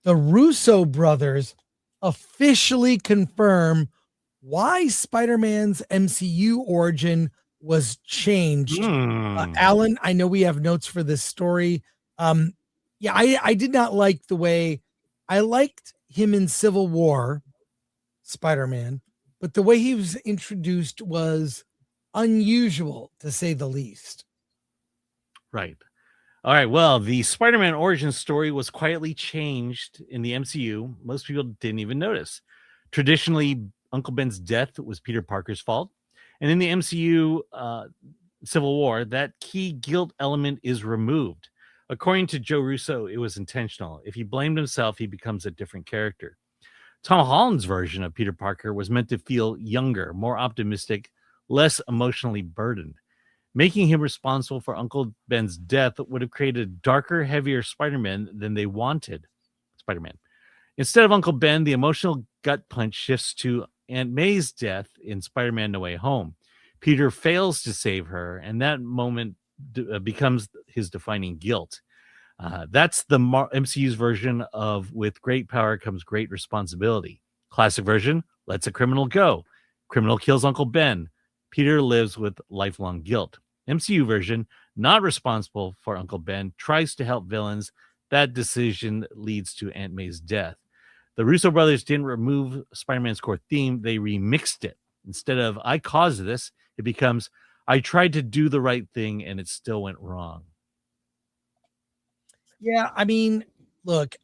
the Russo brothers officially confirm why Spider-Man's MCU origin was changed. Hmm. Alan, I know we have notes for this story. Um, yeah, I did not like the way I liked him in Civil War, Spider-Man, but the way he was introduced was unusual to say the least. Right. All right. Well, the Spider-Man origin story was quietly changed in the MCU. Most people didn't even notice. Traditionally, Uncle Ben's death was Peter Parker's fault. And in the MCU Civil War, that key guilt element is removed. According to Joe Russo, it was intentional. If he blamed himself, he becomes a different character. Tom Holland's version of Peter Parker was meant to feel younger, more optimistic, less emotionally burdened. Making him responsible for Uncle Ben's death would have created a darker, heavier Spider-Man than they wanted. Spider-Man. Instead of Uncle Ben, the emotional gut punch shifts to Aunt May's death in Spider-Man No Way Home. Peter fails to save her, and that moment becomes his defining guilt. That's the MCU's version of with great power comes great responsibility. Classic version, lets a criminal go. Criminal kills Uncle Ben. Peter lives with lifelong guilt. MCU version, not responsible for Uncle Ben, tries to help villains. That decision leads to Aunt May's death. The Russo brothers didn't remove Spider-Man's core theme, they remixed it. Instead of I caused this, it becomes I tried to do the right thing and it still went wrong. Yeah, I mean, look,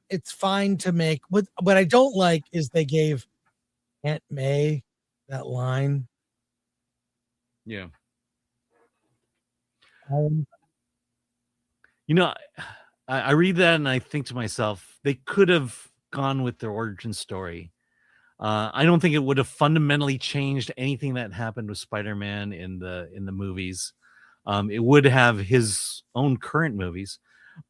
it's fine to make what I don't like is they gave Aunt May that line. Yeah. Um, You know, I read that and I think to myself, they could have gone with their origin story. I don't think it would have fundamentally changed anything that happened with Spider-Man in the movies. It would have his own current movies,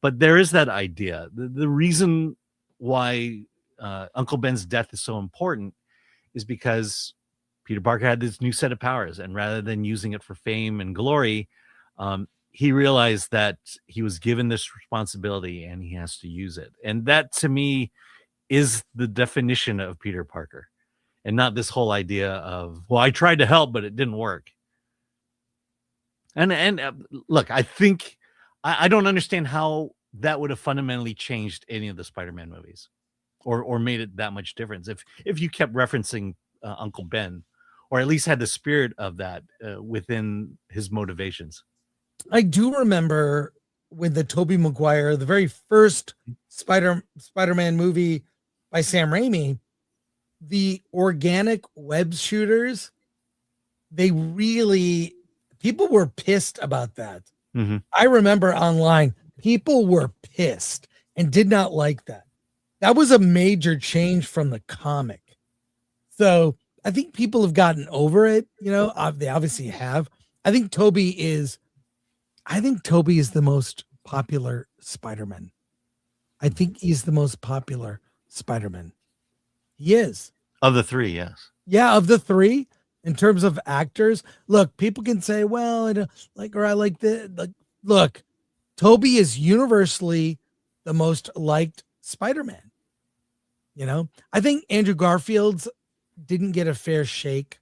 but there is that idea. The reason why Uncle Ben's death is so important is because Peter Parker had this new set of powers, and rather than using it for fame and glory, he realized that he was given this responsibility and he has to use it. And that to me is the definition of Peter Parker, and not this whole idea of, well, I tried to help, but it didn't work. And look, I think I don't understand how that would have fundamentally changed any of the Spider-Man movies, or made it that much difference if you kept referencing Uncle Ben, or at least had the spirit of that within his motivations. I do remember when the Tobey Maguire, the very first Spider-Man movie by Sam Raimi, the organic web shooters, they really people were pissed about that. Mm-hmm. I remember online, people were pissed and did not like that. That was a major change from the comic. So I think people have gotten over it. You know, they obviously have. I think Toby is. I think Toby is the most popular Spider-Man. I think he's the most popular Spider-Man. He is. Of the three, yes. Yeah, of the three, in terms of actors. Look, people can say, "Well, I don't like," or "I like the." Like, look, Toby is universally the most liked Spider-Man. You know, I think Andrew Garfield's didn't get a fair shake.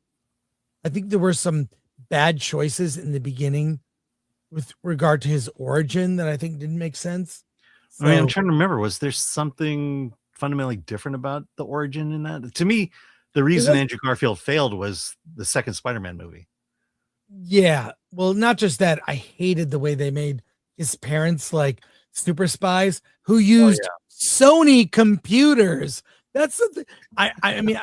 I think there were some bad choices in the beginning with regard to his origin that I think didn't make sense. I mean, I'm So trying to remember, was there something fundamentally different about the origin in that? To me, the it reason was, Andrew Garfield failed was the second Spider-Man movie. yeah. Well, not just that. I hated the way they made his parents like super spies who Oh used yeah. Sony computers. That's something I mean,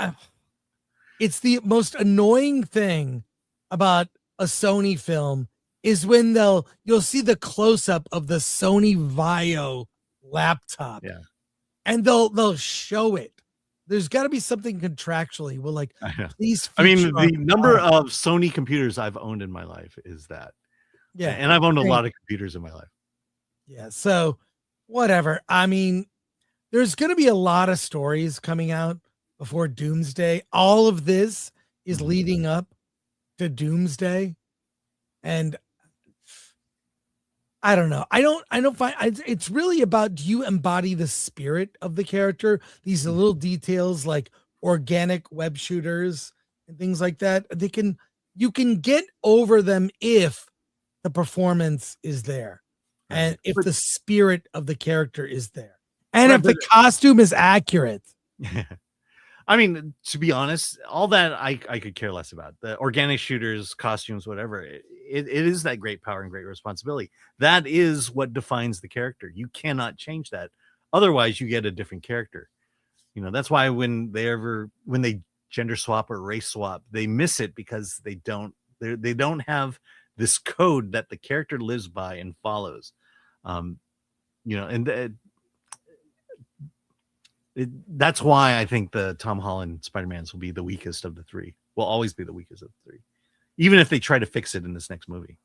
it's the most annoying thing about a Sony film is when you'll see the close up of the Sony Vaio laptop Yeah. and they'll show it. There's got to be something contractually. We'll like, I know. please I feature mean, our the number product. of Sony computers I've owned in my life is that. Yeah. And I've owned a Same. lot of computers in my life. Yeah. So whatever. I mean, there's going to be a lot of stories coming out before Doomsday. All of this is leading up to Doomsday. And I don't know. I don't find it's really about, do you embody the spirit of the character? These little details like organic web shooters and things like that. You can get over them if the performance is there and Right. if But the spirit of the character is there. And right, if the costume is accurate. I mean, to be honest, all that I could care less about. The organic shooters, costumes, whatever. It is that great power and great responsibility. That is what defines the character. You cannot change that. Otherwise, you get a different character. That's why when they gender swap or race swap, they miss it because they don't have this code that the character lives by and follows. And that's why I think the Tom Holland Spider-Mans will be the weakest of the three. Will always be the weakest of the three, even if they try to fix it in this next movie.